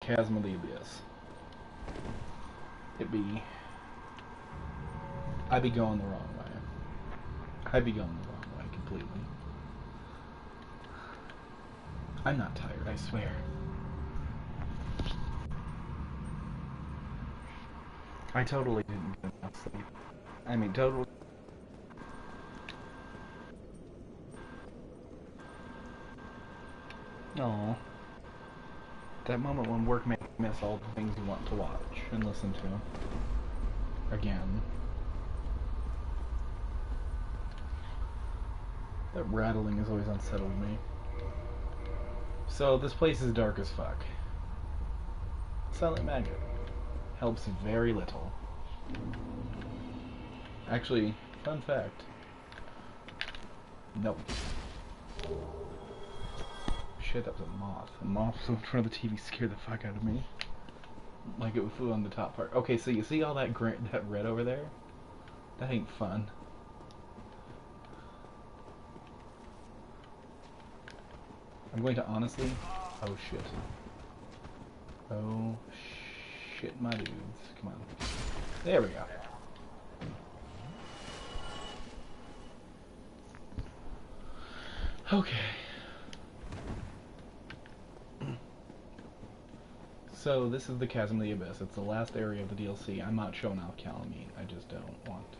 Chasm of the Abyss. I'd be going the wrong way. I'd be going the wrong way completely. I'm not tired, I swear. I totally didn't get enough sleep. I mean, totally. No. That moment when work makes you miss all the things you want to watch and listen to. Again. That rattling has always unsettled me. So, this place is dark as fuck. Silent Maggot helps very little. Actually, fun fact. Nope. Shit, that was a moth. A moth flew in front of the TV, scared the fuck out of me. Like it flew on the top part. Okay, so you see all that red over there? That ain't fun. I'm going to honestly... Oh shit. Oh shit, my dudes. Come on. There we go. Okay. So, this is the Chasm of the Abyss. It's the last area of the DLC. I'm not showing off Calamine. I just don't want to.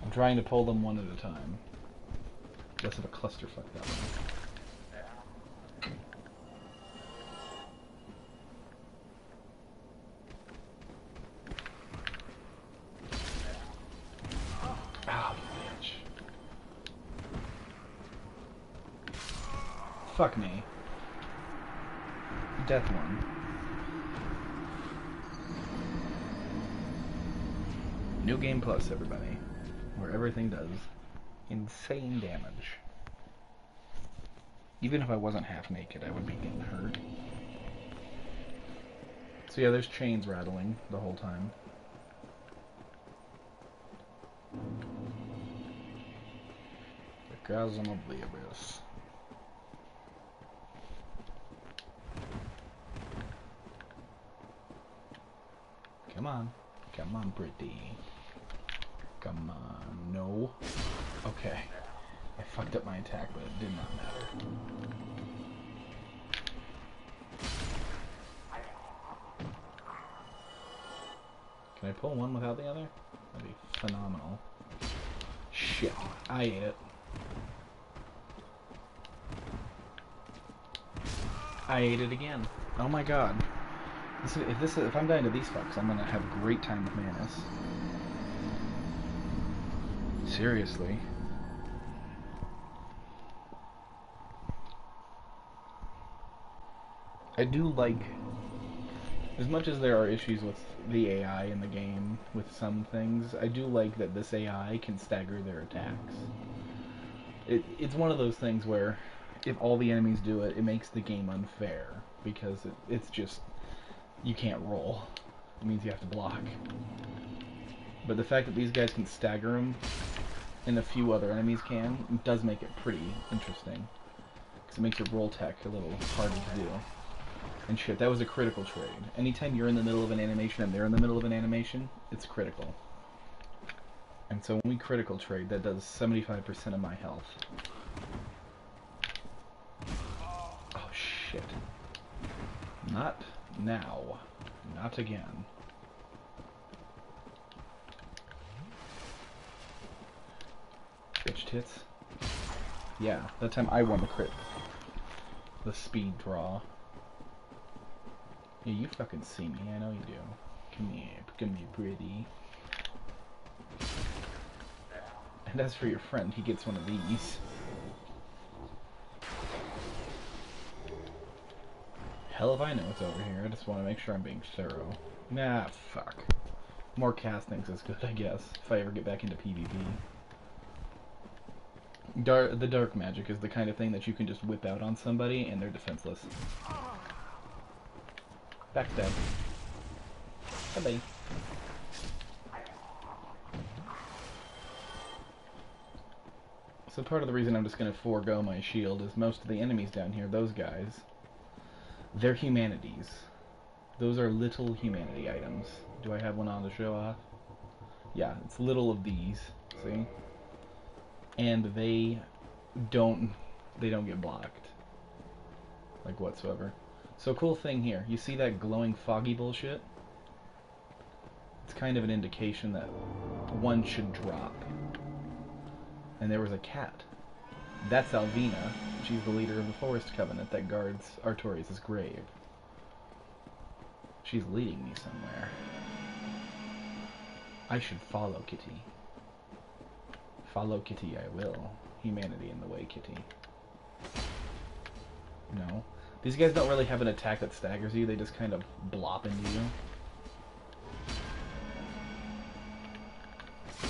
I'm trying to pull them one at a time. Less of a clusterfuck that one. Oh, bitch. Fuck me. Death one. New Game Plus, everybody. Where everything does insane damage. Even if I wasn't half naked, I would be getting hurt. So yeah, there's chains rattling the whole time. The Chasm of the Abyss. Come on. Come on, pretty. Come on. No. Okay. I fucked up my attack, but it did not matter. Can I pull one without the other? That'd be phenomenal. Shit. I ate it. I ate it again. Oh my god. If I'm dying to these fucks, I'm gonna have a great time with Manus. Seriously. I do like, as much as there are issues with the AI in the game with some things, I do like that this AI can stagger their attacks. It's one of those things where if all the enemies do it, it makes the game unfair, because it's just, you can't roll. It means you have to block. But the fact that these guys can stagger them, and a few other enemies can, it does make it pretty interesting. Because it makes your roll tech a little harder to do. And shit, that was a critical trade. Anytime you're in the middle of an animation and they're in the middle of an animation, it's critical. And so when we critical trade, that does 75% of my health. Oh shit. Not now. Not again. Bitch tits. Yeah, that time I won the crit. The speed draw. Yeah, you fucking see me, I know you do. Come here, pretty. And as for your friend, he gets one of these. Hell if I know what's over here, I just want to make sure I'm being thorough. Nah, fuck. More castings is good, I guess, if I ever get back into PvP. The dark magic is the kind of thing that you can just whip out on somebody and they're defenseless. Backstab. Bye-bye. So part of the reason I'm just going to forego my shield is most of the enemies down here, those guys, they're humanities. Those are little humanity items. Do I have one on to show off? Yeah, it's little of these, see? And they don't get blocked. Like whatsoever. So cool thing here, you see that glowing foggy bullshit? It's kind of an indication that one should drop. And there was a cat. That's Alvina. She's the leader of the Forest Covenant that guards Artorias' grave. She's leading me somewhere. I should follow Kitty. Follow Kitty I will. Humanity in the way, Kitty. No. These guys don't really have an attack that staggers you, they just kind of blop into you.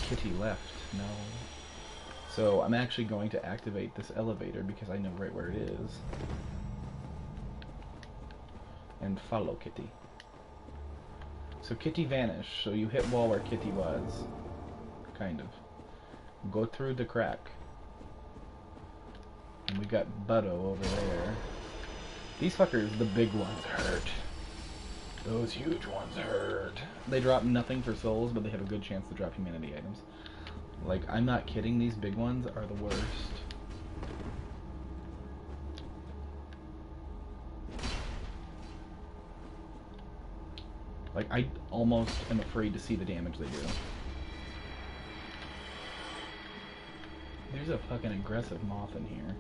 Kitty left. No. So I'm actually going to activate this elevator because I know right where it is. And follow Kitty. So Kitty vanished, so you hit wall where Kitty was. Kind of. Go through the crack. And we got Butto over there. These fuckers, the big ones, hurt. Those huge ones hurt. They drop nothing for souls, but they have a good chance to drop humanity items. Like, I'm not kidding, these big ones are the worst. Like, I almost am afraid to see the damage they do. There's a fucking aggressive moth in here.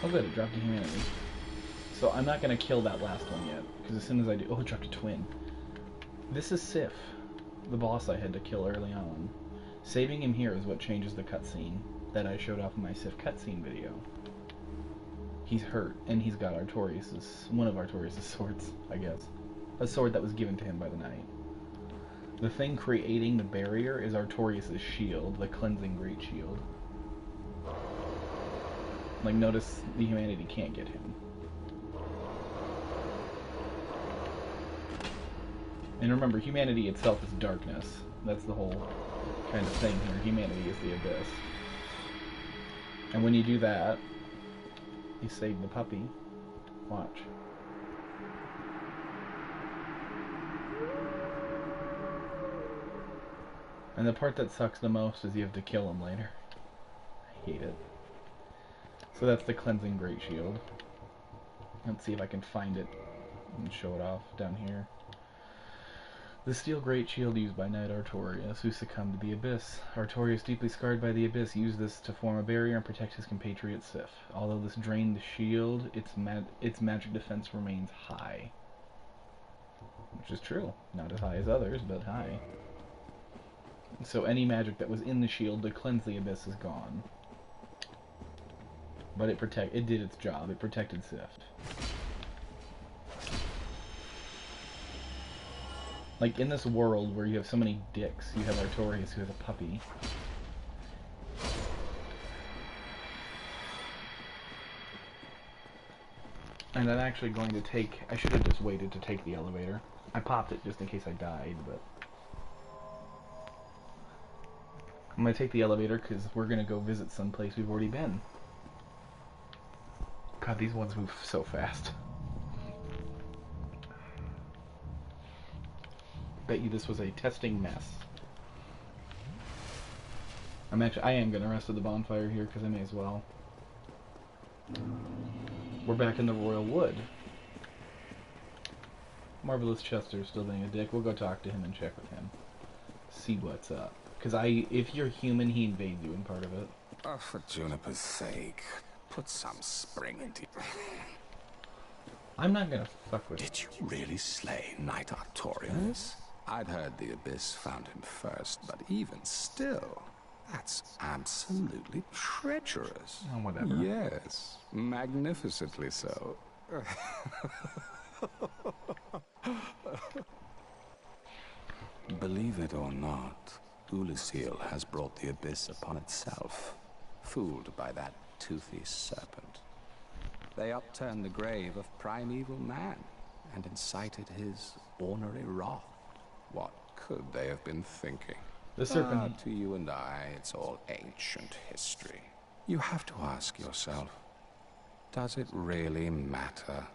Oh good, it dropped a humanity. So I'm not going to kill that last one yet, because as soon as I do... Oh, it dropped a twin. This is Sif, the boss I had to kill early on. Saving him here is what changes the cutscene that I showed off in my Sif cutscene video. He's hurt, and he's got Artorias' one of Artorias' swords, I guess. A sword that was given to him by the knight. The thing creating the barrier is Artorias' shield, the cleansing great shield. Like, notice the humanity can't get him. And remember, humanity itself is darkness. That's the whole kind of thing here. Humanity is the abyss. And when you do that, you save the puppy. Watch. And the part that sucks the most is you have to kill him later. I hate it. So that's the cleansing great shield. Let's see if I can find it and show it off down here. The steel great shield used by Knight Artorias, who succumbed to the Abyss. Artorias, deeply scarred by the Abyss, used this to form a barrier and protect his compatriot Sif. Although this drained the shield, its magic defense remains high. Which is true. Not as high as others, but high. So any magic that was in the shield to cleanse the Abyss is gone. But it did its job. It protected Sif. Like, in this world where you have so many dicks, you have Artorias who has a puppy. And I'm actually going to take... I should have just waited to take the elevator. I popped it just in case I died, but... I'm going to take the elevator because we're going to go visit someplace we've already been. God, these ones move so fast. Bet you this was a testing mess. I am gonna rest at the bonfire here because I may as well. We're back in the Royal Wood. Marvelous Chester's still being a dick. We'll go talk to him and check with him. See what's up. Because if you're human, he invades you in part of it. Oh, for Juniper's sake, put some spring into it. I'm not gonna fuck with Did you really slay Knight Artorias? I'd heard the Abyss found him first, but even still, that's absolutely treacherous. Oh, whatever. Yes, magnificently so. Believe it or not, Ulysses has brought the Abyss upon itself, fooled by that toothy serpent. They upturned the grave of primeval man and incited his ornery wrath. What could they have been thinking? The serpent. But to you and I, it's all ancient history. You have to ask yourself, does it really matter?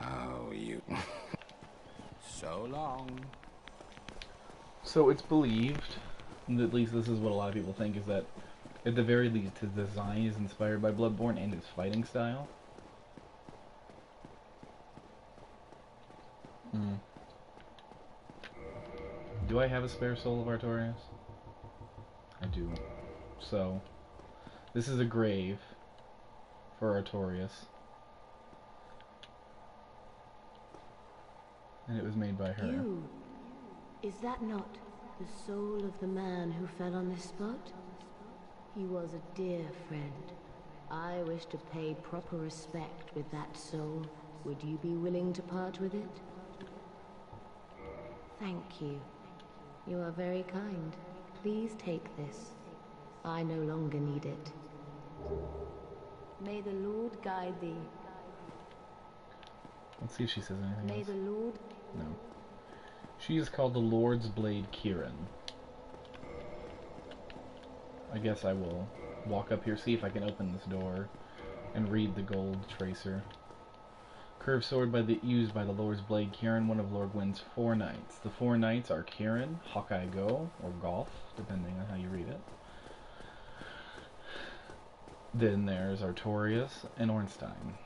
Oh, you... So long. So it's believed, and at least this is what a lot of people think, is that at the very least his design is inspired by Bloodborne and his fighting style. Do I have a spare soul of Artorias? I do. So, this is a grave for Artorias. And it was made by her. You? Is that not the soul of the man who fell on this spot? He was a dear friend. I wish to pay proper respect with that soul. Would you be willing to part with it? Thank you. You are very kind. Please take this. I no longer need it. May the Lord guide thee. Let's see if she says anything May else. the Lord... No. She is called the Lord's Blade Kieran. I guess I will walk up here, see if I can open this door, and read the gold tracer. Curved sword used by the Lord's Blade Kieran, one of Lord Gwyn's 4 knights. The 4 knights are Kieran, Hawkeye Go, or Golf, depending on how you read it. Then there's Artorias and Ornstein.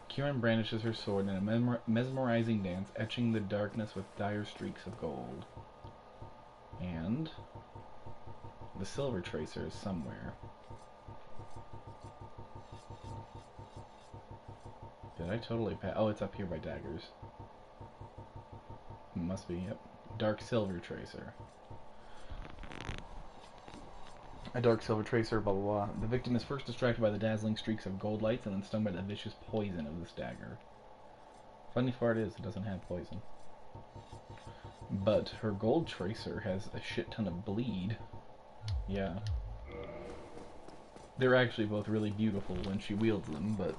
Kieran brandishes her sword in a mesmerizing dance, etching the darkness with dire streaks of gold. And the silver tracer is somewhere. Did I totally pass? Oh, it's up here by daggers. Must be, yep. Dark silver tracer. A dark silver tracer, blah blah blah. The victim is first distracted by the dazzling streaks of gold lights and then stung by the vicious poison of this dagger. Funny part is, it doesn't have poison. But her gold tracer has a shit ton of bleed. Yeah. They're actually both really beautiful when she wields them, but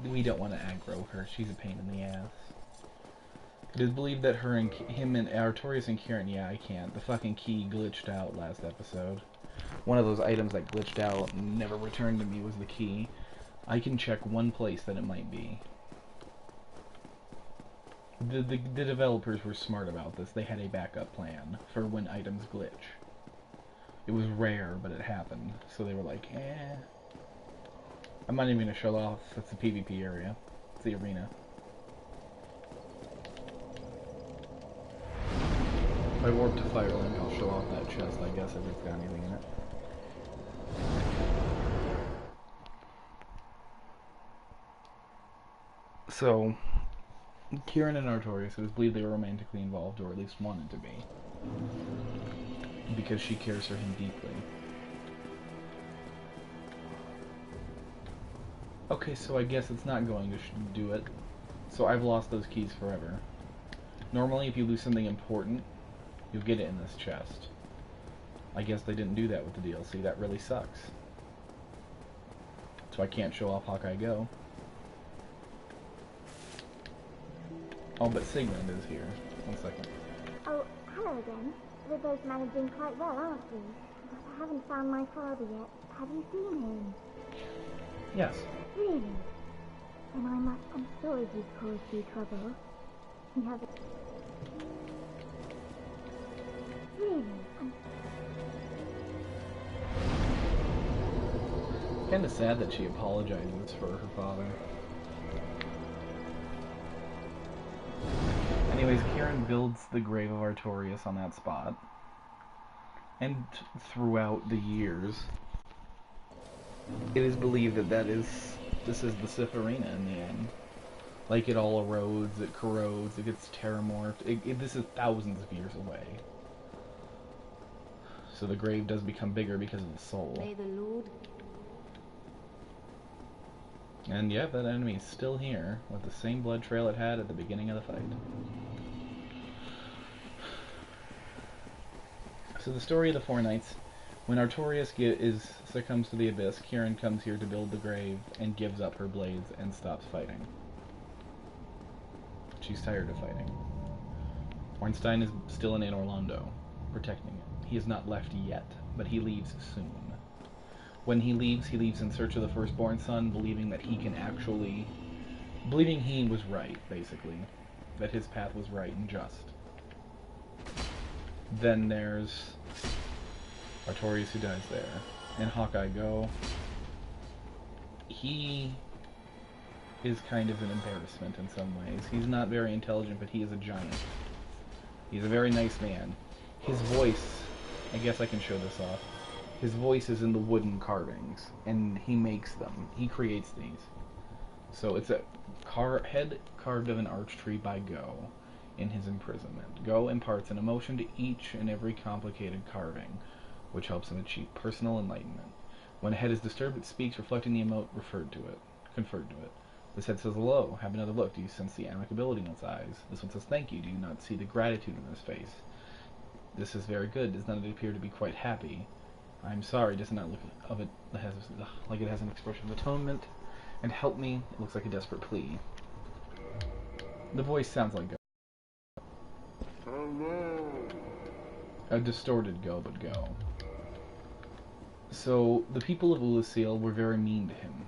we don't want to aggro her. She's a pain in the ass. It is believed that him and Artorias and Kieran, yeah, I can't. The fucking key glitched out last episode. One of those items that glitched out and never returned to me was the key. I can check one place that it might be. The developers were smart about this. They had a backup plan for when items glitch. It was rare, but it happened. So they were like, eh. I'm not even going to show off. That's the PvP area. It's the arena. If I warp to Firelink, I'll show off that chest, I guess, if it's got anything in it. So, Kieran and Artorias, it was believed they were romantically involved, or at least wanted to be. Because she cares for him deeply. Okay, so I guess it's not going to do it. So I've lost those keys forever. Normally, if you lose something important, you'll get it in this chest. I guess they didn't do that with the DLC. That really sucks. So I can't show off Hawkeye Go. Oh, but Sigmund is here. 1 second. Oh, hello again. We're both managing quite well, aren't we? But I haven't found my father yet. Have you seen him? Yes. Really? Then I'm sorry he's caused you trouble. He hasn't... Really? Kind of sad that she apologizes for her father. Anyways, Kieran builds the grave of Artorias on that spot. And throughout the years, it is believed that this is the Sith Arena in the end. Like, it all erodes, it corrodes, it gets terramorphed. This is thousands of years away. So the grave does become bigger because of the soul. May the Lord... And yeah, that enemy is still here, with the same blood trail it had at the beginning of the fight. So the story of the 4 knights When Artorias succumbs to the abyss, Kieran comes here to build the grave and gives up her blades and stops fighting. She's tired of fighting. Ornstein is still in Orlando, protecting it. He has not left yet, but he leaves soon. When he leaves in search of the firstborn son, believing he was right, basically. That his path was right and just. Then there's Artorias, who dies there. And Hawkeye Go. He is kind of an embarrassment in some ways. He's not very intelligent, but he is a giant. He's a very nice man. His voice, I guess I can show this off. His voice is in the wooden carvings, and he makes them. He creates these. So it's a head carved of an arch tree by Go in his imprisonment. Go imparts an emotion to each and every complicated carving, which helps him achieve personal enlightenment. When a head is disturbed, it speaks, reflecting the emote conferred to it. This head says hello, have another look. Do you sense the amicability in its eyes? This one says thank you. Do you not see the gratitude in his face? This is very good. Does not it appear to be quite happy? I'm sorry, does not look of it like it has an expression of atonement. And help me, it looks like a desperate plea. The voice sounds like Go. A distorted Go, but Go. So, the people of Ulasil were very mean to him.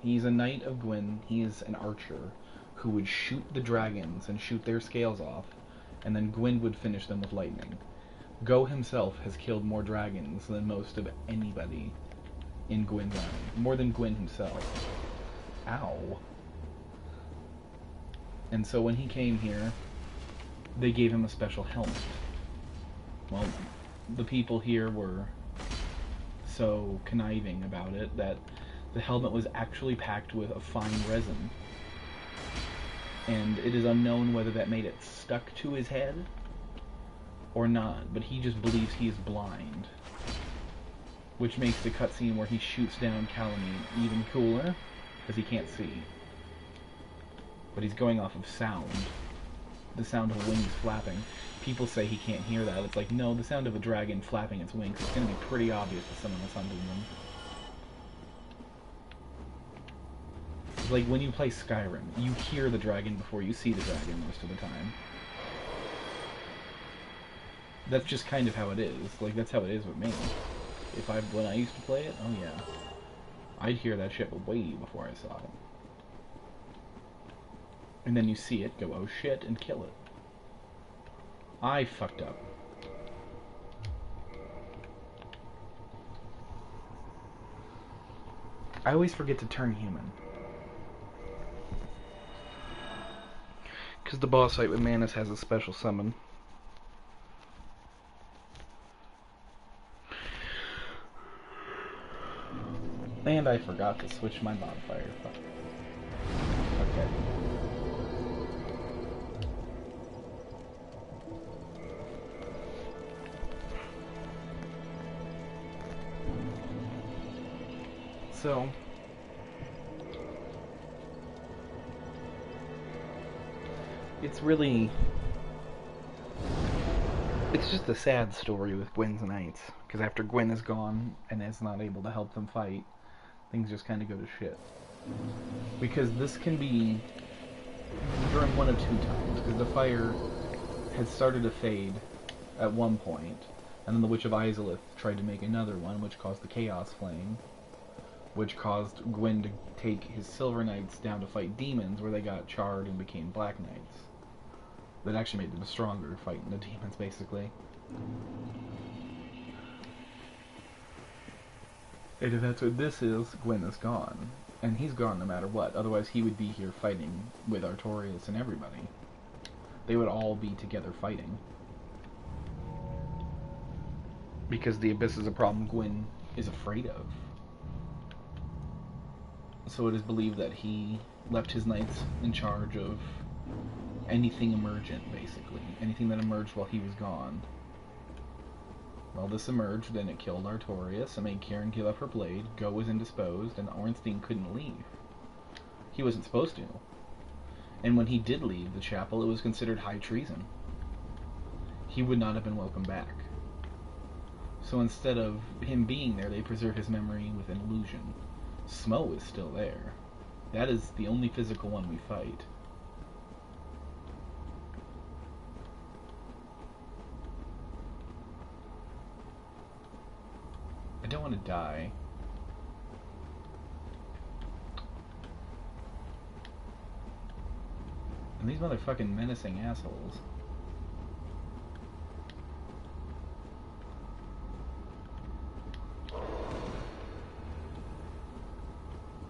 He's a knight of Gwyn, he is an archer, who would shoot the dragons and shoot their scales off, and then Gwyn would finish them with lightning. Go himself has killed more dragons than most of anybody in Gwyn's army. More than Gwyn himself. Ow. And so when he came here, they gave him a special helmet. Well, the people here were so conniving about it that the helmet was actually packed with a fine resin. And it is unknown whether that made it stuck to his head or not, but he just believes he is blind. Which makes the cutscene where he shoots down Calamine even cooler, because he can't see. But he's going off of sound. The sound of wings flapping. People say he can't hear that. It's like, no, the sound of a dragon flapping its wings is going to be pretty obvious to someone that's hunting them. It's like when you play Skyrim, you hear the dragon before you see the dragon most of the time. That's just kind of how it is. Like, that's how it is with me. When I used to play it, oh yeah. I'd hear that shit way before I saw it. And then you see it, go, oh shit, and kill it. I fucked up. I always forget to turn human. Because the boss fight with Manus has a special summon. And I forgot to switch my modifier. Okay. So, it's just a sad story with Gwyn's Knights, because after Gwyn is gone and is not able to help them fight, things just kind of go to shit. Because this can be during one of two times, because the fire had started to fade at one point, and then the Witch of Izalith tried to make another one, which caused the Chaos Flame, which caused Gwyn to take his Silver Knights down to fight demons, where they got charred and became Black Knights. That actually made them stronger, fighting the demons, basically. And if that's what this is, Gwyn is gone. And he's gone no matter what, otherwise he would be here fighting with Artorias and everybody. They would all be together fighting. Because the Abyss is a problem Gwyn is afraid of. So it is believed that he left his knights in charge of anything emergent, basically. Anything that emerged while he was gone. Well, this emerged, then it killed Artorias, and made Kieran give up her blade, Go was indisposed, and Ornstein couldn't leave. He wasn't supposed to. And when he did leave the chapel, it was considered high treason. He would not have been welcome back. So instead of him being there, they preserve his memory with an illusion. Smo is still there. That is the only physical one we fight. I don't want to die. And these motherfucking menacing assholes.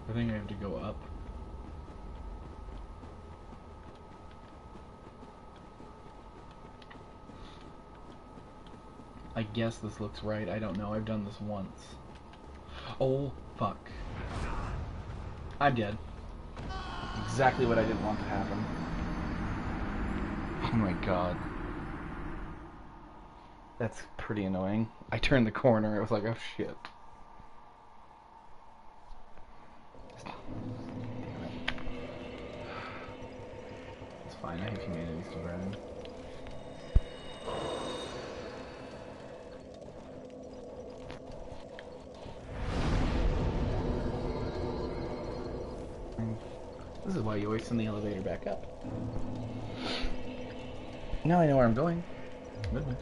I think I have to go up. I guess this looks right. I don't know. I've done this once. Oh, fuck. I'm dead. Exactly what I didn't want to happen. Oh my god. That's pretty annoying. I turned the corner. It was like, oh shit. It's fine. I have humanities to burn. This is why you always send the elevator back up. Now I know where I'm going. Goodness.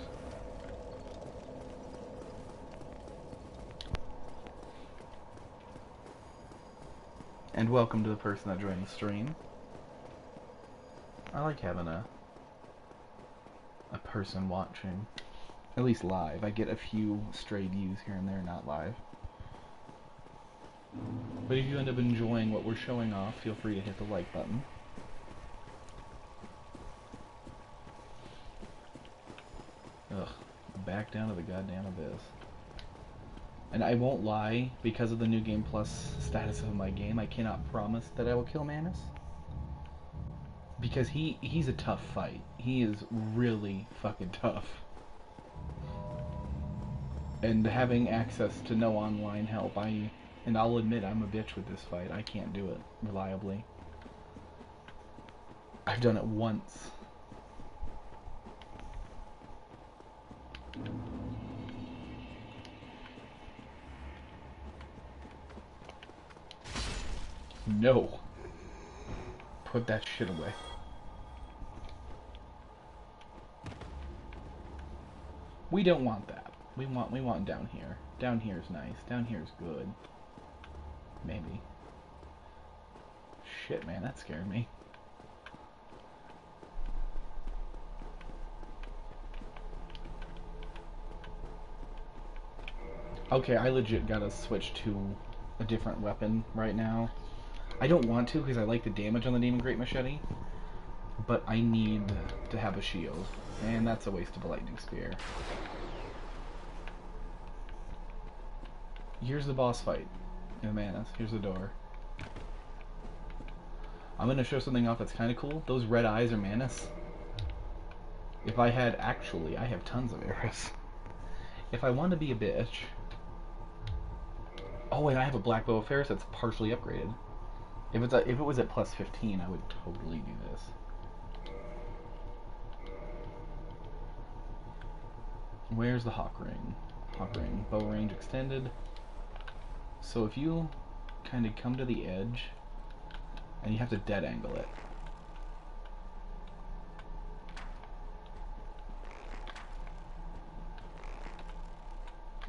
And welcome to the person that joined the stream. I like having a person watching. At least live. I get a few stray views here and there, not live. But if you end up enjoying what we're showing off, feel free to hit the like button. Ugh. Back down to the goddamn abyss. And I won't lie, because of the New Game Plus status of my game, I cannot promise that I will kill Manus. Because he's a tough fight. He is really fucking tough. And having access to no online help, and I'll admit I'm a bitch with this fight. I can't do it reliably. I've done it once. No. Put that shit away. We don't want that. We want down here. Down here is nice. Down here is good. Maybe. Shit, man, that scared me. Okay, I legit gotta switch to a different weapon right now. I don't want to because I like the damage on the Demon Great Machete, but I need to have a shield, and that's a waste of a lightning spear. Here's the boss fight in Manus. Here's the door. I'm gonna show something off that's kind of cool. Those red eyes are Manus. If I had, actually, I have tons of arrows. If I want to be a bitch. Oh, and I have a black bow of Ferris that's partially upgraded. If it was at plus 15, I would totally do this. Where's the Hawk Ring? Hawk Ring. Bow range extended. So if you kind of come to the edge, and you have to dead angle it.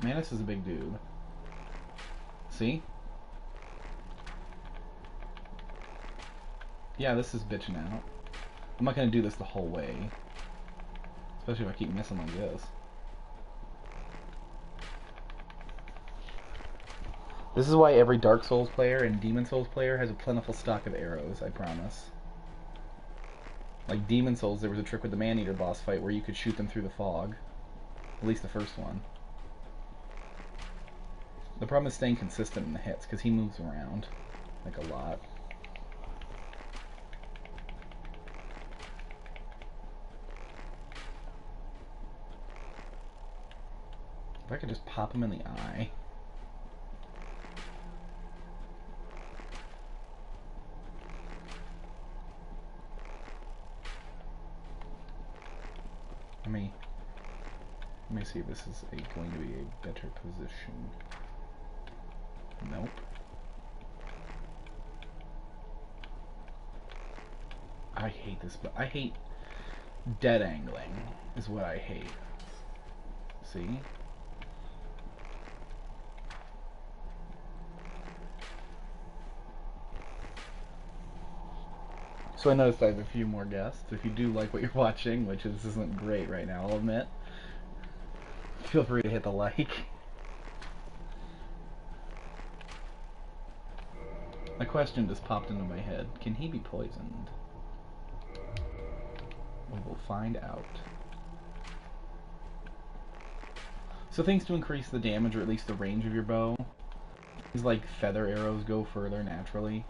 Manus is a big dude. See? Yeah, this is bitching out. I'm not gonna do this the whole way. Especially if I keep missing like this. This is why every Dark Souls player and Demon Souls player has a plentiful stock of arrows, I promise. Like Demon Souls, there was a trick with the Man-Eater boss fight where you could shoot them through the fog. At least the first one. The problem is staying consistent in the hits, because he moves around. Like a lot. If I could just pop him in the eye. Let me see if this is going to be a better position. Nope. I hate this, but I hate dead angling is what I hate. See? So I noticed I have a few more guests. If you do like what you're watching, which this isn't great right now, I'll admit, feel free to hit the like. A question just popped into my head. Can he be poisoned? We will find out. So things to increase the damage, or at least the range of your bow. Things like feather arrows go further naturally.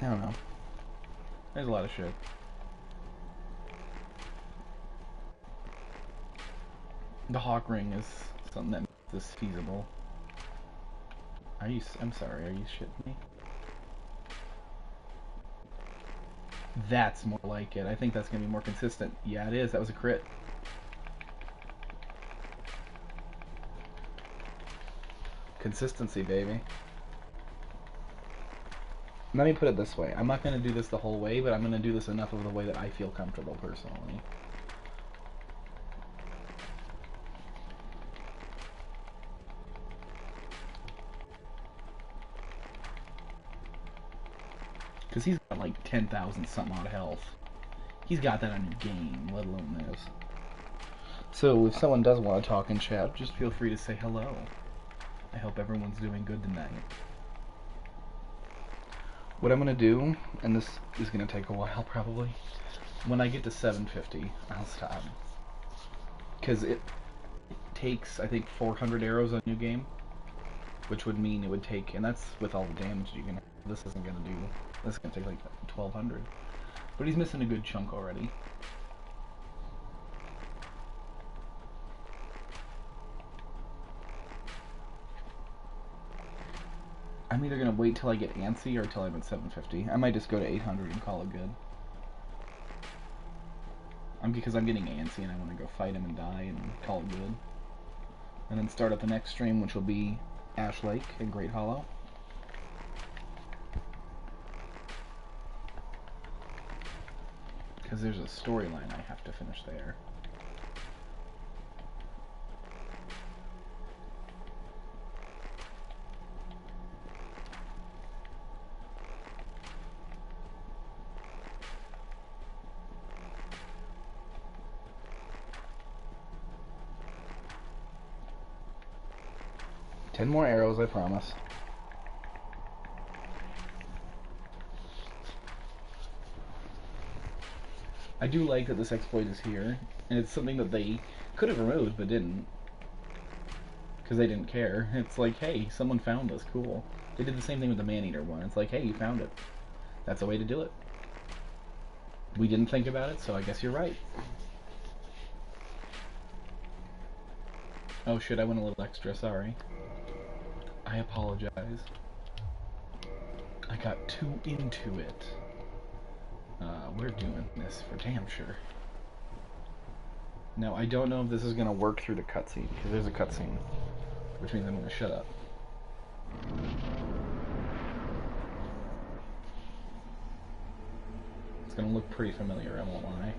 I don't know. There's a lot of shit. The hawk ring is something that makes this feasible. I'm sorry, are you shitting me? That's more like it. I think that's gonna be more consistent. Yeah, it is. That was a crit. Consistency, baby. Let me put it this way. I'm not going to do this the whole way, but I'm going to do this enough of the way that I feel comfortable personally. Because he's got like 10,000 something odd health. He's got that on your game, let alone this. So if someone does want to talk in chat, just feel free to say hello. I hope everyone's doing good tonight. What I'm going to do, and this is going to take a while probably, when I get to 750, I'll stop. Because it takes, I think, 400 arrows on new game, which would mean it would take, and that's with all the damage you can have. This isn't going to do, this is going to take like 1,200. But he's missing a good chunk already. I'm either going to wait till I get antsy or till I'm at 750. I might just go to 800 and call it good. Because I'm getting antsy and I want to go fight him and die and call it good. And then start up the next stream, which will be Ash Lake and Great Hollow. Because there's a storyline I have to finish there. Ten more arrows, I promise. I do like that this exploit is here, and it's something that they could have removed but didn't. Because they didn't care. It's like, hey, someone found this, cool. They did the same thing with the man-eater one. It's like, hey, you found it. That's the way to do it. We didn't think about it, so I guess you're right. Oh shit, I went a little extra, sorry. I apologize. I got too into it. We're doing this for damn sure. Now, I don't know if this is going to work through the cutscene, because there's a cutscene, which means I'm going to shut up. It's going to look pretty familiar, I won't lie.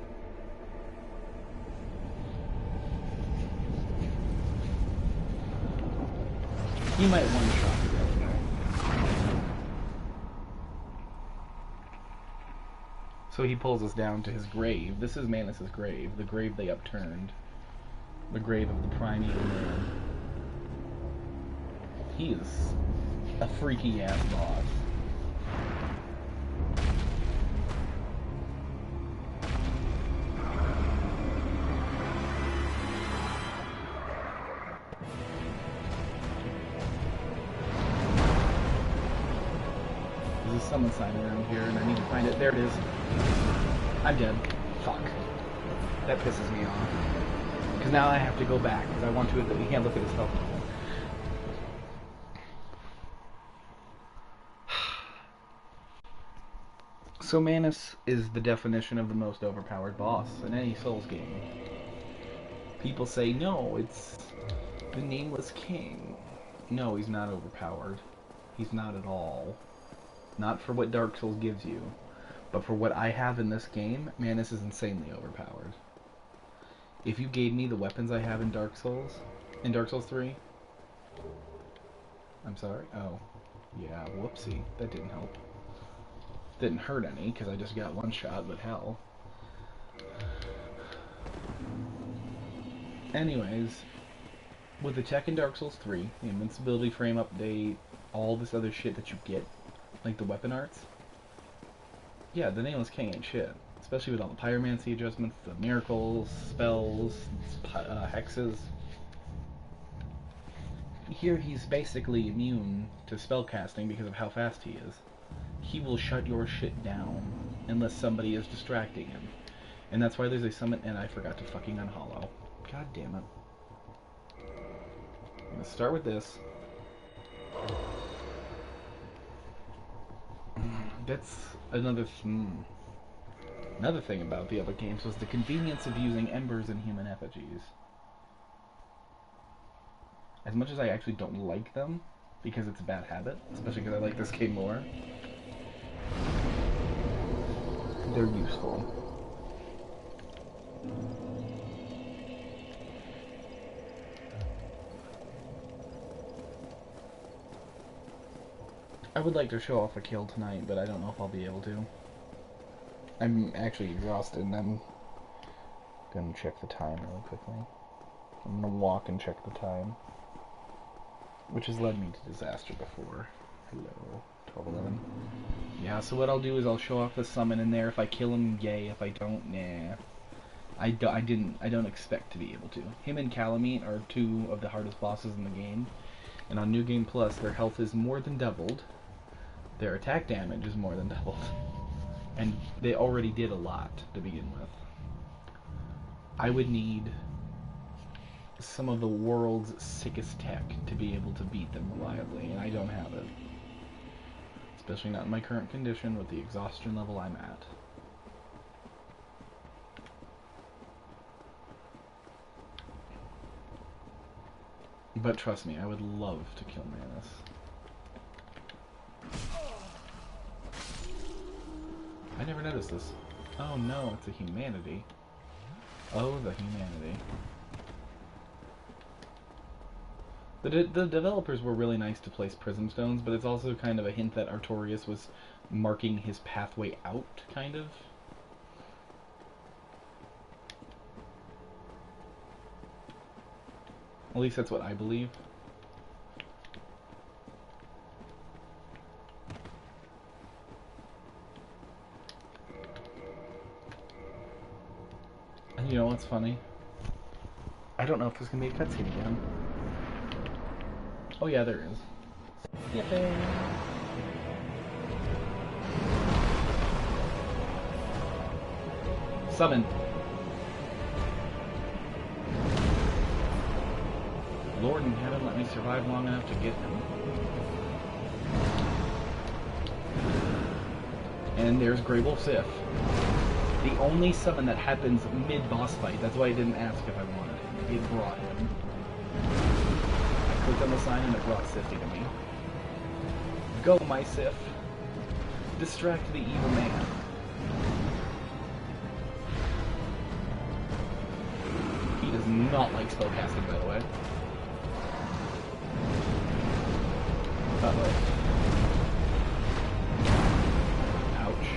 He might one-shot me. So he pulls us down to his grave. This is Manus's grave, the grave they upturned. The grave of the primeval man. He is a freaky-ass boss. There's a summon sign around here, and I need to find it. There it is. I'm dead. Fuck. That pisses me off. Because now I have to go back, because I want to, he can't look at his health. So Manus is the definition of the most overpowered boss in any Souls game. People say, no, it's the Nameless King. No, he's not overpowered. He's not at all. Not for what Dark Souls gives you. But for what I have in this game, Manus is insanely overpowered. If you gave me the weapons I have in Dark Souls 3... I'm sorry? Oh. Yeah, whoopsie. That didn't help. Didn't hurt any, because I just got one shot, but hell. Anyways, with the tech in Dark Souls 3, the invincibility frame update, all this other shit that you get, like the weapon arts, yeah, the Nameless King ain't shit. Especially with all the pyromancy adjustments, the miracles, spells, hexes. Here he's basically immune to spellcasting because of how fast he is. He will shut your shit down unless somebody is distracting him. And that's why there's a summon, and I forgot to fucking unhollow. God damn it. I'm gonna start with this. That's another thing about the other games was the convenience of using embers in human effigies. As much as I actually don't like them, because it's a bad habit, especially because I like this game more, they're useful. I would like to show off a kill tonight, but I don't know if I'll be able to. I'm actually exhausted, and I'm gonna check the time really quickly. I'm gonna walk and check the time. Which has led me to disaster before. Hello, 12:11. Yeah, so what I'll do is I'll show off the summon in there. If I kill him, yay. If I don't, nah. I don't expect to be able to. Him and Calamite are two of the hardest bosses in the game. And on New Game Plus, their health is more than doubled. Their attack damage is more than doubled. And they already did a lot to begin with. I would need some of the world's sickest tech to be able to beat them reliably, and I don't have it. Especially not in my current condition with the exhaustion level I'm at. But trust me, I would love to kill Manus. I never noticed this. Oh no, it's a humanity. Oh, the humanity. The developers were really nice to place prism stones, but it's also kind of a hint that Artorias was marking his pathway out, kind of. At least that's what I believe. And you know what's funny? I don't know if there's gonna be a cutscene again. Oh yeah, there is. Yippee! Summon. Lord in heaven, let me survive long enough to get him. And there's Grey Wolf Sif. The only summon that happens mid-boss fight. That's why I didn't ask if I wanted him. It brought him. I clicked on the sign and it brought Sify to me. Go, my Sif. Distract the evil man. He does not like spellcasting, by the way. Uh-oh. Ouch.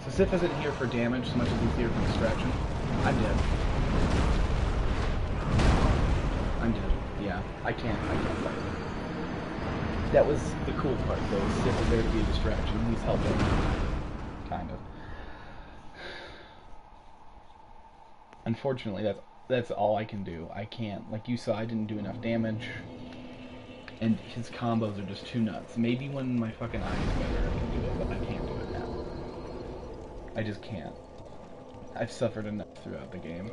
So Sif isn't here for damage so much as he's here for distraction. I'm dead. I'm dead. Yeah, I can't fight. That was the cool part, though. Sif is there to be a distraction. He's helping. Kind of. Unfortunately, that's all I can do. I can't, like you saw, I didn't do enough damage, and his combos are just too nuts. Maybe when my fucking eye is better, I can do it, but I can't do it now. I just can't. I've suffered enough throughout the game.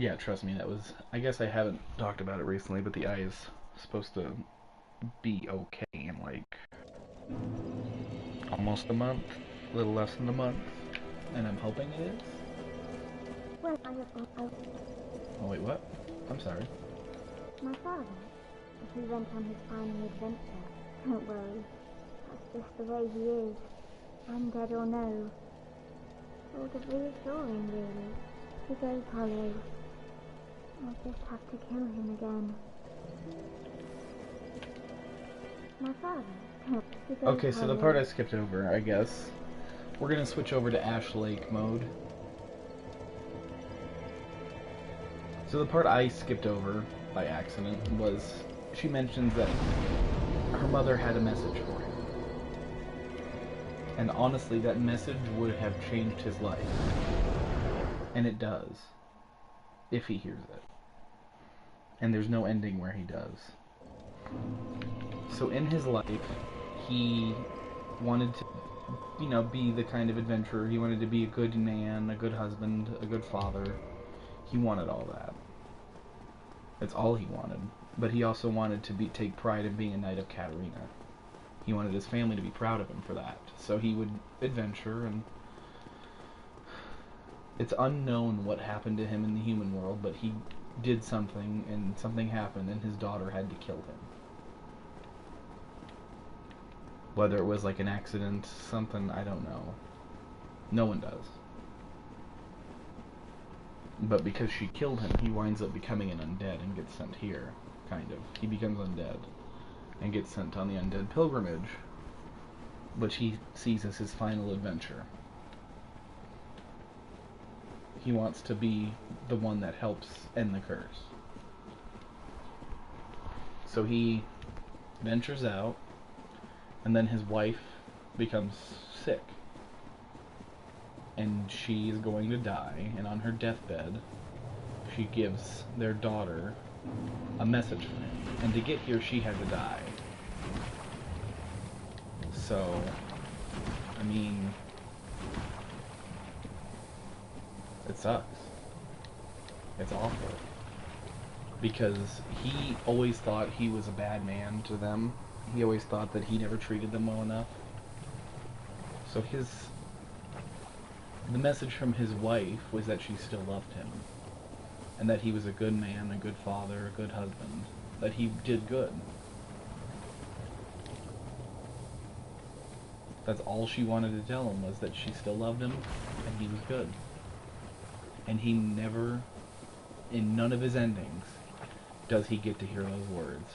Yeah, trust me, that was... I guess I haven't talked about it recently, but the eye is supposed to be okay in, like, almost a month. A little less than a month. And I'm hoping it is. Well, Oh, wait, what? I'm sorry. my father, he went on his final adventure. Don't worry, that's just the way he is. Undead or no. Sort of reassuring, really. He goes hollow. I'll just have to kill him again. My father, he goes Okay, so the hollow. part I skipped over, I guess. We're gonna switch over to Ash Lake mode. So the part I skipped over by accident was she mentions that her mother had a message for him. And honestly, that message would have changed his life. And it does. If he hears it. And there's no ending where he does. So in his life, he wanted to, you know, be the kind of adventurer. He wanted to be a good man, a good husband, a good father. He wanted all that. That's all he wanted. But he also wanted to take pride in being a knight of Katarina. He wanted his family to be proud of him for that. So he would adventure, and it's unknown what happened to him in the human world, but he did something, and something happened, and his daughter had to kill him. Whether it was like an accident, something, I don't know. No one does. But because she killed him, he winds up becoming an undead and gets sent here, kind of. He becomes undead and gets sent on the undead pilgrimage, which he sees as his final adventure. He wants to be the one that helps end the curse. So he ventures out, and then his wife becomes sick. And she is going to die, and on her deathbed, she gives their daughter a message for him. And to get here, she had to die. So, I mean, it sucks. It's awful. Because he always thought he was a bad man to them. He always thought that he never treated them well enough. So the message from his wife was that she still loved him. And that he was a good man, a good father, a good husband. That he did good. That's all she wanted to tell him, was that she still loved him, and he was good. And he never, in none of his endings, does he get to hear those words.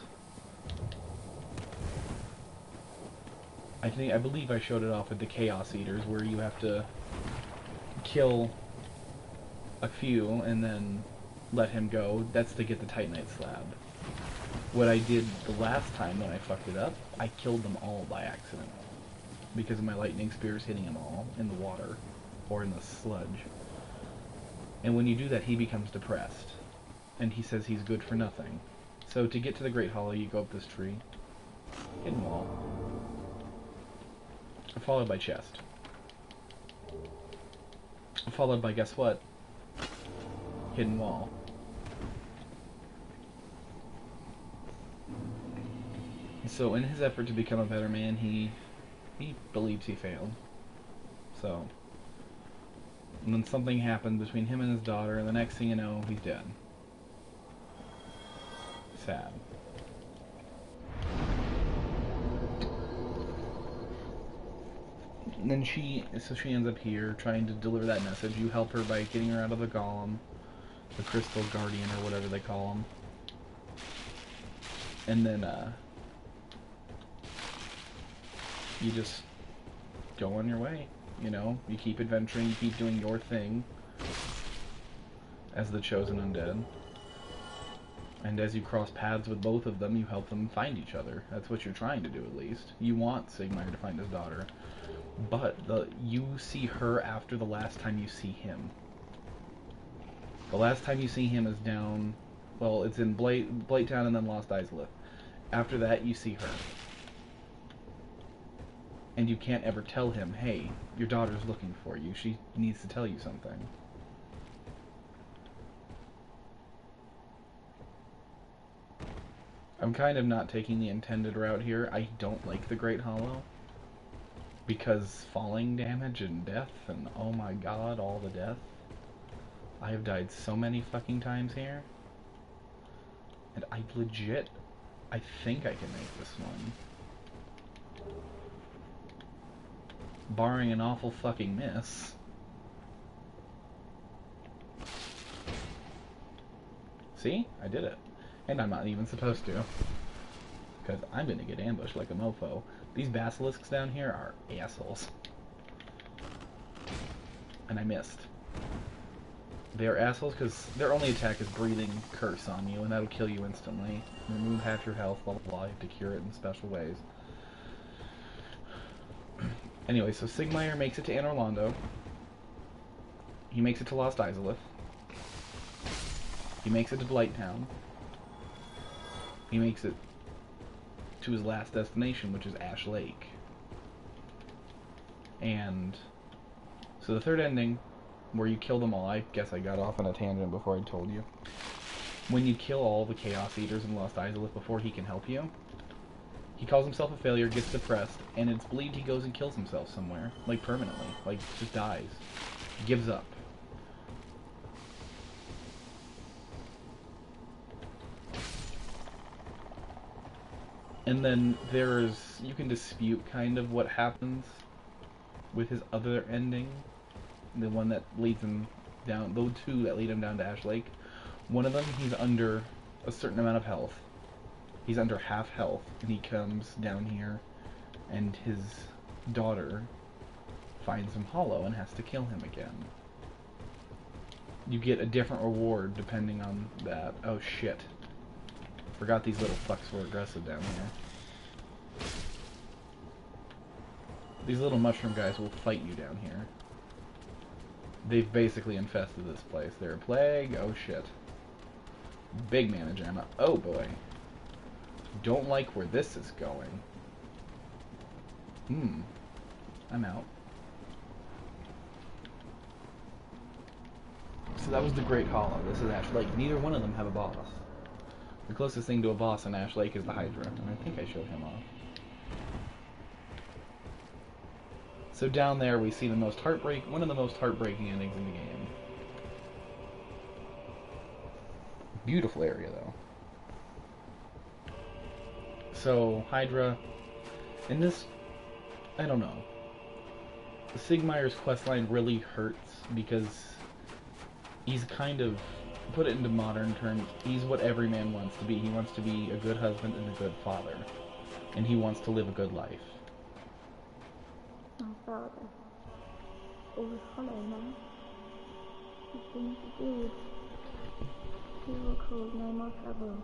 I believe I showed it off with the Chaos Eaters, where you have to kill a few and then let him go. That's to get the Titanite slab. What I did the last time when I fucked it up, I killed them all by accident. Because of my lightning spears hitting them all in the water, or in the sludge. And when you do that, he becomes depressed. And he says he's good for nothing. So to get to the Great Hollow, you go up this tree. Hidden wall. Followed by chest. Followed by, guess what? Hidden wall. So in his effort to become a better man, he believes he failed. So, and then something happened between him and his daughter, and the next thing you know, he's dead. Sad. And then she ends up here trying to deliver that message. You help her by getting her out of the golem, the crystal guardian, or whatever they call him. And then you just go on your way. You know, you keep adventuring, you keep doing your thing as the chosen undead. And as you cross paths with both of them, you help them find each other. That's what you're trying to do, at least. You want Sigmar to find his daughter. But you see her after the last time you see him. The last time you see him is down... Well, it's in Blighttown and then Lost Islith. After that, you see her. And you can't ever tell him, hey, your daughter's looking for you. She needs to tell you something. I'm kind of not taking the intended route here. I don't like the Great Hollow. Because falling damage and death and oh my god, all the death. I have died so many fucking times here. And I think I can make this one. Barring an awful fucking miss. See? I did it. And I'm not even supposed to. Because I'm gonna get ambushed like a mofo. These basilisks down here are assholes. And I missed. They are assholes because their only attack is breathing curse on you, and that'll kill you instantly. Remove half your health, blah blah blah. You have to cure it in special ways. Anyway, so Sigmire makes it to Anor Londo. He makes it to Lost Izalith. He makes it to Blighttown. He makes it to his last destination, which is Ash Lake. And so the third ending, where you kill them all, I guess I got off on a tangent before I told you. When you kill all the Chaos Eaters in Lost Izalith before he can help you, he calls himself a failure, gets depressed, and it's believed he goes and kills himself somewhere. Like, permanently. Like, just dies. Gives up. And then there's... you can dispute kind of what happens with his other ending. The one that leads him down... those two that lead him down to Ash Lake. One of them, he's under a certain amount of health. He's under half health, and he comes down here, and his daughter finds him hollow and has to kill him again. You get a different reward depending on that. Oh shit. Forgot these little fucks were aggressive down here. These little mushroom guys will fight you down here. They've basically infested this place. They're a plague. Oh shit. Big mana jamma. Oh boy. Don't like where this is going. I'm out. So that was the Great Hollow. This is Ash Lake. Neither one of them have a boss. The closest thing to a boss in Ash Lake is the Hydra, and I think I showed him off. So down there we see one of the most heartbreaking endings in the game. Beautiful area though. So Hydra, in this, I don't know. Sigmire's questline really hurts because he's kind of, put it into modern terms, he's what every man wants to be. He wants to be a good husband and a good father. And he wants to live a good life. My father, all was hollow now. His things to do. He will cause no more trouble.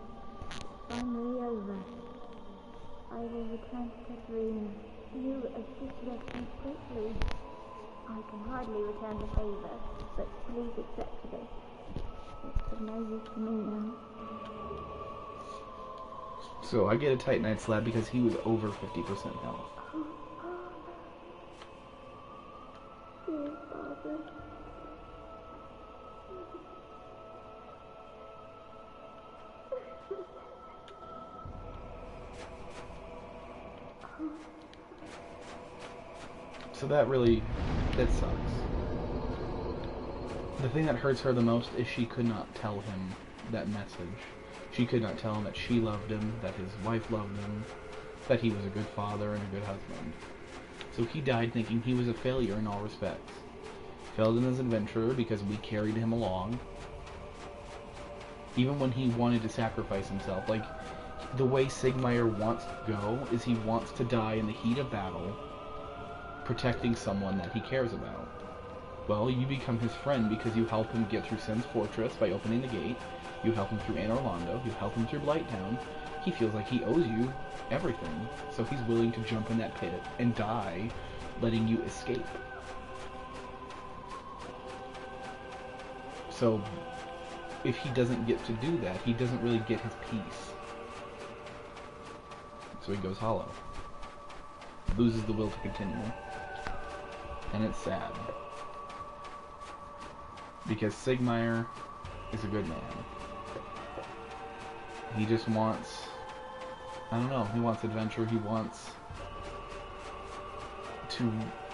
Finally over. I will return to Katarina. You assist lessons quickly. I can hardly return the favor, but please accept this. It's of no use to me now. So I get a Titanite slab because he was over 50% health. Dear Father. So that sucks. The thing that hurts her the most is she could not tell him that message. She could not tell him that she loved him, that his wife loved him, that he was a good father and a good husband. So he died thinking he was a failure in all respects. Failed in his adventure because we carried him along. Even when he wanted to sacrifice himself, like, the way Sigmire wants to go is he wants to die in the heat of battle, protecting someone that he cares about. Well, you become his friend because you help him get through Sen's Fortress by opening the gate, you help him through Anor Londo, you help him through Blighttown. He feels like he owes you everything, so he's willing to jump in that pit and die, letting you escape. So, if he doesn't get to do that, he doesn't really get his peace. So he goes hollow. Loses the will to continue. And it's sad. Because Sigmire is a good man. He just wants I don't know. He wants adventure. He wants to,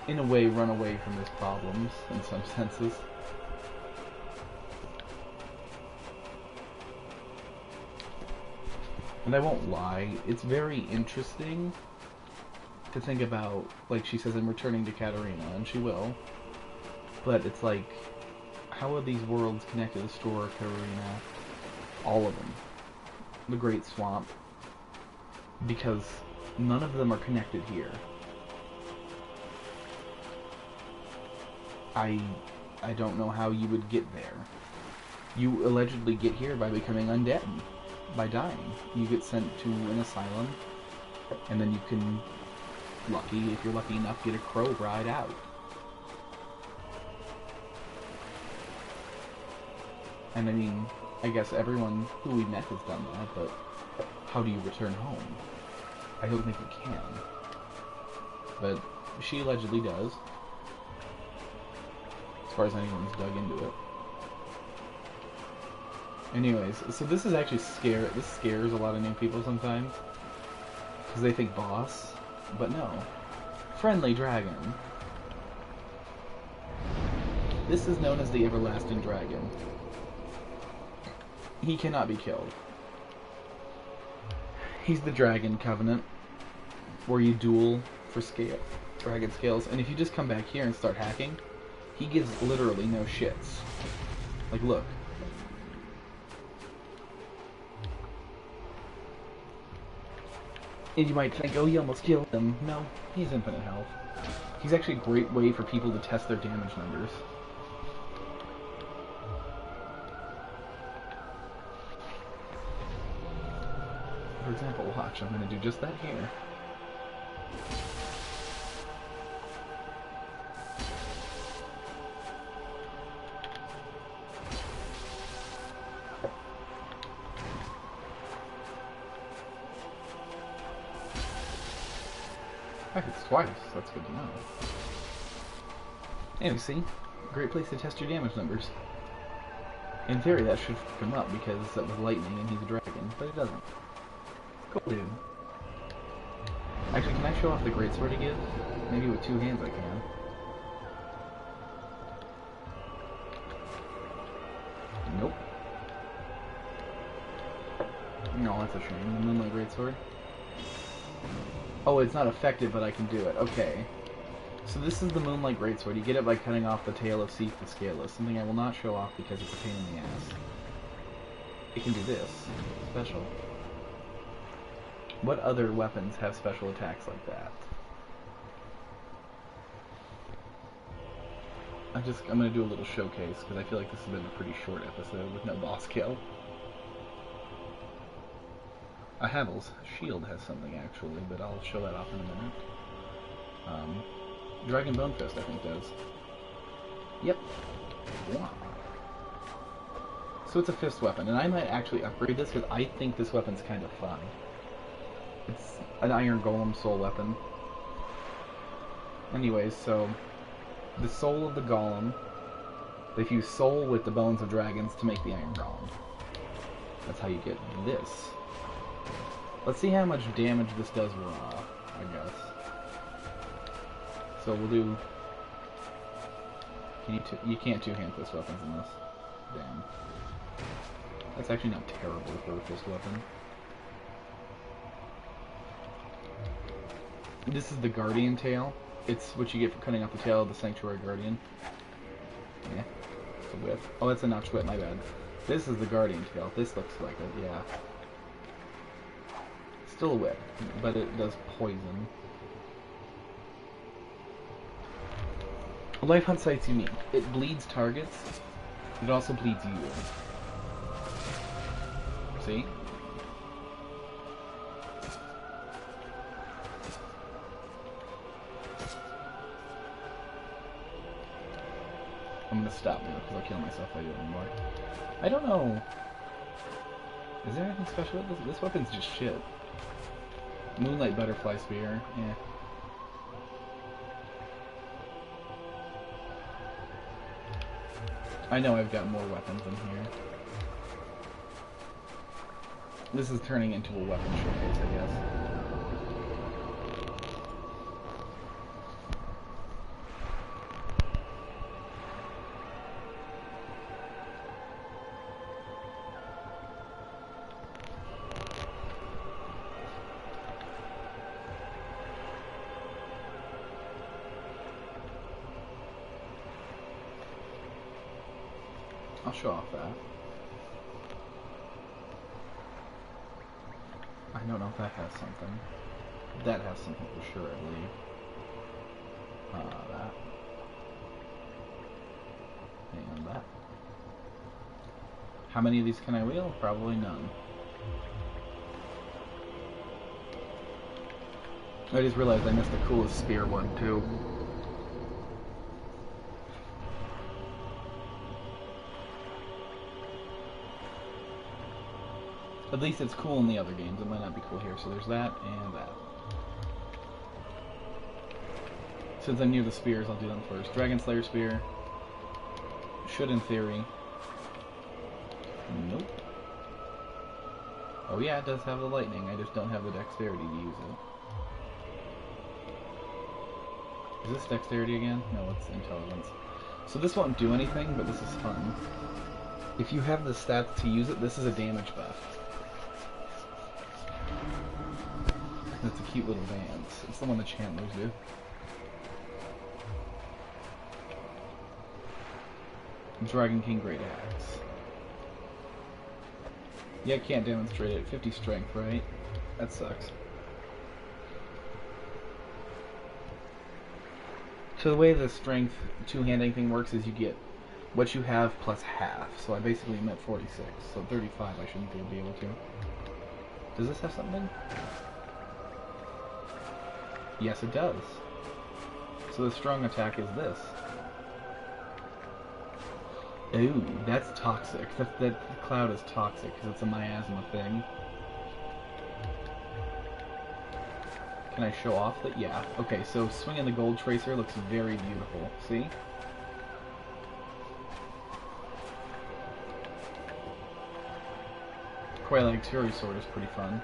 in a way, run away from his problems, in some senses. And I won't lie, it's very interesting to think about, like she says, I'm returning to Katarina, and she will. But it's like, how are these worlds connected? The store, Katarina, all of them. The Great Swamp. Because none of them are connected here. I don't know how you would get there. You allegedly get here by becoming undead. By dying. You get sent to an asylum, and then you can, if you're lucky enough, get a crow ride out. And I mean, I guess everyone who we met has done that, but how do you return home? I don't think you can. But she allegedly does, as far as anyone's dug into it. Anyways, so this is actually this scares a lot of new people sometimes, because they think boss, but no. Friendly dragon. This is known as the Everlasting Dragon. He cannot be killed. He's the Dragon Covenant, where you duel for dragon scales, and if you just come back here and start hacking, he gives literally no shits. Like, look. And you might think, oh, you almost killed him. No, he's infinite health. He's actually a great way for people to test their damage numbers. For example, watch, I'm going to do just that here. I hit twice, that's good to know. Anyway, see? Great place to test your damage numbers. In theory, that should come up because that was lightning and he's a dragon, but it doesn't. Cool, dude. Actually, can I show off the greatsword he gives? Maybe with two hands I can. Nope. No, that's a shame. The Moonlight Greatsword. Oh, it's not effective, but I can do it. Okay. So this is the Moonlight Greatsword. You get it by cutting off the tail of Seath the Scaleless, something I will not show off because it's a pain in the ass. It can do this. Special. What other weapons have special attacks like that? I'm gonna do a little showcase, because I feel like this has been a pretty short episode with no boss kill. Havel's shield has something actually, but I'll show that off in a minute. Dragon Bone Fist, I think, does. Yep. Wow. So it's a fist weapon, and I might actually upgrade this because I think this weapon's kind of fun. It's an Iron Golem soul weapon. Anyways, so the soul of the golem, they fuse soul with the bones of dragons to make the Iron Golem. That's how you get this. Let's see how much damage this does raw, I guess. So we'll do... You can't two-hand fist weapons in this. Damn. That's actually not terrible for a fist weapon. This is the Guardian Tail. It's what you get for cutting off the tail of the Sanctuary Guardian. Yeah. It's a whip. Oh, that's a notch whip, my bad. This is the Guardian Tail. This looks like it, yeah. Still a whip, but it does poison. Life Hunt Sight's unique. It bleeds targets. It also bleeds you. See? I'm gonna stop now because I'll kill myself if I do it anymore. I don't know. Is there anything special with this? This weapon's just shit. Moonlight Butterfly Spear, yeah. I know I've got more weapons in here. This is turning into a weapon showcase, I guess. I'll show off that. I don't know if that has something. That has something for sure, I believe. That. And that. How many of these can I wheel? Probably none. I just realized I missed the coolest spear one, too. At least it's cool in the other games. It might not be cool here. So there's that and that. Since I'm near the spears, I'll do them first. Dragon Slayer Spear. Should in theory. Nope. Oh yeah, it does have the lightning. I just don't have the dexterity to use it. Is this dexterity again? No, it's intelligence. So this won't do anything, but this is fun. If you have the stats to use it, this is a damage buff. That's a cute little dance. It's the one the Chandlers do. Dragon King Great Axe. Yeah, I can't demonstrate it. 50 strength, right? That sucks. So the way the strength two-handing thing works is you get what you have plus half. So I basically am at 46. So 35 I shouldn't be able to. Does this have something? Yes, it does. So the strong attack is this. Ooh, that's toxic. That cloud is toxic because it's a miasma thing. Can I show off that? Yeah. Okay, so swinging the gold tracer looks very beautiful. See? Quailag Fury Sword is pretty fun.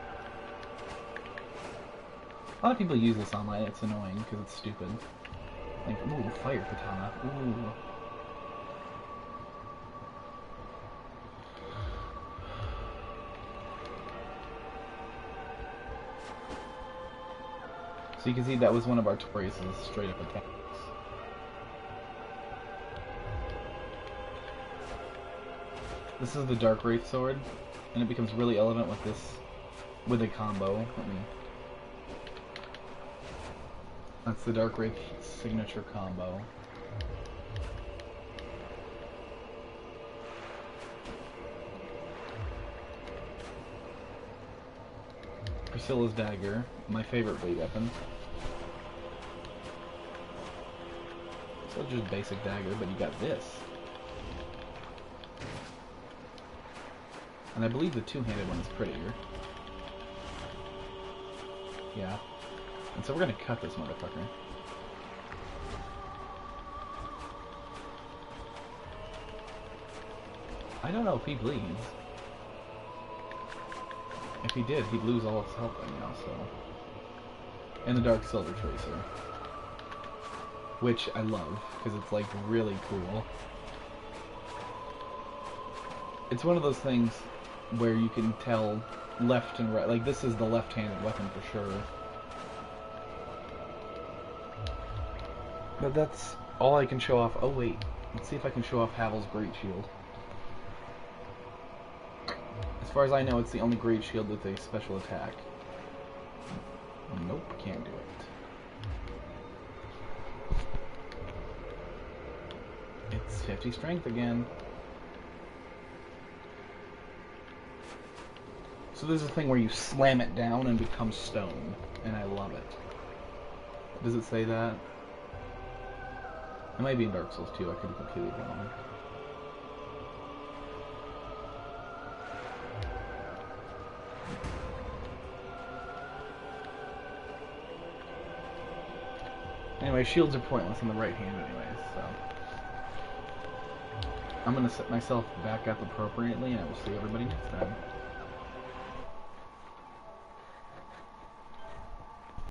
A lot of people use this online. It's annoying because it's stupid. Like, ooh, fire katana. Ooh. So you can see that was one of Artorias' straight up attacks. This is the Dark Wraith Sword, and it becomes really elegant with this, with a combo. Let me. That's the Dark Wraith signature combo. Priscilla's Dagger, my favorite blade weapon. So just basic dagger, but you got this. And I believe the two-handed one is prettier. Yeah. And so we're gonna cut this motherfucker. I don't know if he bleeds. If he did, he'd lose all his health by now, so... And the Dark Silver Tracer. Which I love, because it's, like, really cool. It's one of those things where you can tell left and right. Like, this is the left-handed weapon for sure. But that's all I can show off. Oh, wait. Let's see if I can show off Havel's Great Shield. As far as I know, it's the only Great Shield with a special attack. Nope, can't do it. It's 50 strength again. So there's a thing where you slam it down and become stone, and I love it. Does it say that? It might be in Dark Souls 2, I could be completely wrong. Anyway, shields are pointless in the right hand anyways, so... I'm gonna set myself back up appropriately, and I will see everybody next time.